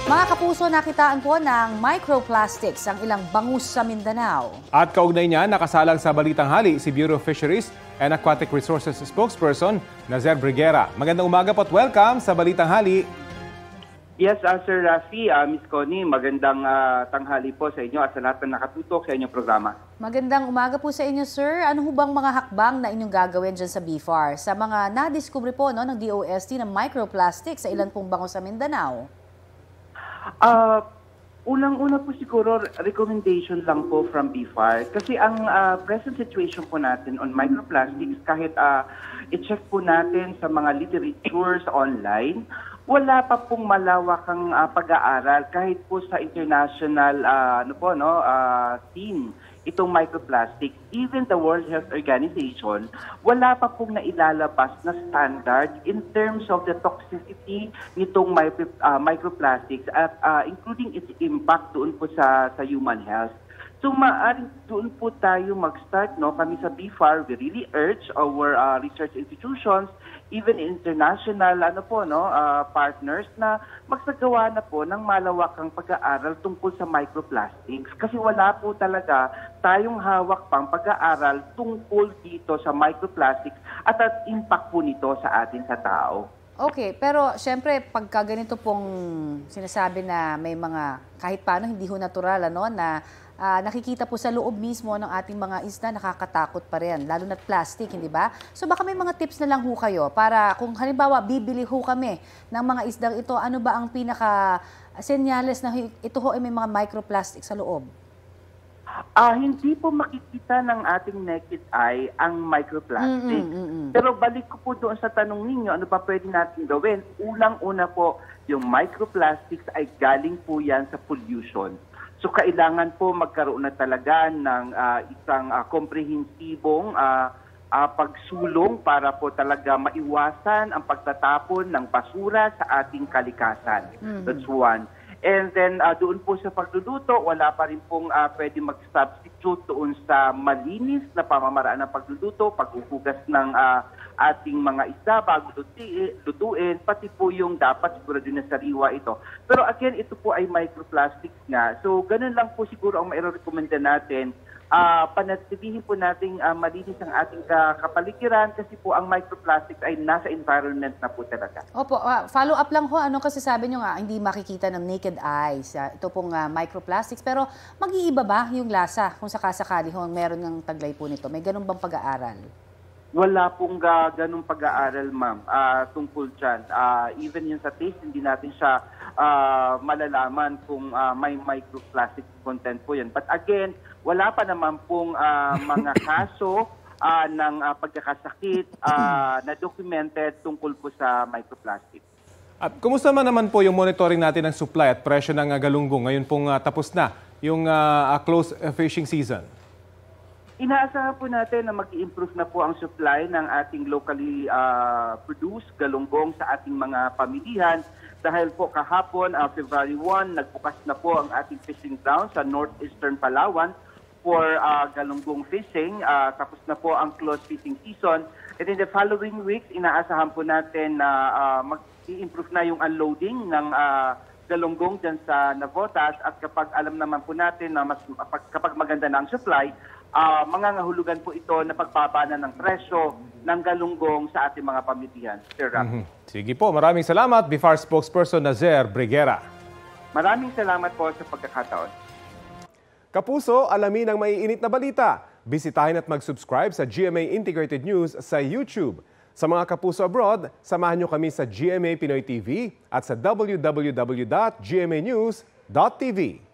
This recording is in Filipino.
Mga kapuso, nakitaan po ng microplastics ang ilang bangus sa Mindanao. At kaugnay niya, nakasalang sa Balitang Hali si Bureau of Fisheries and Aquatic Resources spokesperson Nazer Briguera. Magandang umaga po at welcome sa Balitang Hali. Yes, Sir Rafi, Miss Connie, magandang tanghali po sa inyo at sa lahat ng nakatutok sa inyong programa. Magandang umaga po sa inyo, sir. Ano ho bang mga hakbang na inyong gagawin dyan sa BFAR sa mga nadiskubre po ng DOST ng microplastics sa ilan pong bangus sa Mindanao? Unang-una po siguro, recommendation lang po from BFAR. Kasi ang present situation po natin on microplastics, kahit i-check po natin sa mga literatures online, wala pa pong malawakang pag-aaral kahit po sa international scene itong microplastic. Even the World Health Organization, wala pa pong nailalabas na standard in terms of the toxicity nitong microplastics at including its impact doon po sa human health. So maaaring doon po tayo mag-start, no? Kami sa BFAR, we really urge our research institutions, even international partners na magsagawa na po ng malawakang pag-aaral tungkol sa microplastics. Kasi wala po talaga tayong hawak pang pag-aaral tungkol dito sa microplastics at impact po nito sa atin sa tao. Okay, pero syempre pagka ganito pong sinasabi na may mga kahit paano hindi ho natural na nakikita po sa loob mismo ng ating mga isda, nakakatakot pa rin, lalo na plastic, hindi ba? So baka may mga tips na lang ho kayo para kung halimbawa bibili ho kami ng mga isdang ito, ano ba ang pinaka-senyales na ito ho ay may mga microplastic sa loob? Hindi po makikita ng ating naked eye ang microplastic. Pero balik ko po doon sa tanong ninyo, ano pa pwede natin gawin? Unang-una po, yung microplastics ay galing po yan sa pollution. So kailangan po magkaroon na talaga ng isang komprehensibong pagsulong para po talaga maiwasan ang pagtatapon ng basura sa ating kalikasan. That's one. And then doon po sa pagluluto, wala pa rin pong pwede mag-substitute doon sa malinis na pamamaraan ng pagluluto, paghuhugas ng ating mga isda bago lutuin, pati po yung dapat siguro din na sariwa ito. Pero again, ito po ay microplastics nga. So ganun lang po siguro ang mairekomenda natin. Panatilihin po nating malinis ang ating kapaligiran kasi po ang microplastics ay nasa environment na po talaga. Opo, follow up lang ho, kasi sabi nyo nga, hindi makikita ng naked eyes, ito pong microplastics, pero mag-iiba ba yung lasa kung sakasakali ho meron ng taglay po nito? May ganun bang pag-aaral? Wala pong ganung pag-aaral, ma'am, tungkol dyan. Even yung sa taste, hindi natin siya malalaman kung may microplastic content po yan. But again, wala pa naman pong mga kaso ng pagkakasakit na documented tungkol po sa microplastic. At kumusta naman po yung monitoring natin ng supply at presyo ng galunggong? Ngayon pong tapos na yung close fishing season. Inaasahan po natin na mag-i-improve na po ang supply ng ating locally produced galunggong sa ating mga pamilihan dahil po kahapon, February 1, nagbukas na po ang ating fishing ground sa northeastern Palawan for galunggong fishing. Tapos na po ang close fishing season. And in the following weeks, inaasahan po natin na mag-i-improve na yung unloading ng galunggong dyan sa Navotas at kapag alam naman po natin na kapag maganda na ang supply, mangangahulugan po ito na pagbaba na ng presyo ng galunggong sa ating mga pamilihan. Sir Rafi. Sige po, maraming salamat, BFAR spokesperson Nazer Briguera. Maraming salamat po sa pagkakataon. Kapuso, alamin ang maiinit na balita. Bisitahin at mag-subscribe sa GMA Integrated News sa YouTube. Sa mga kapuso abroad, samahan nyo kami sa GMA Pinoy TV at sa www.gmanews.tv.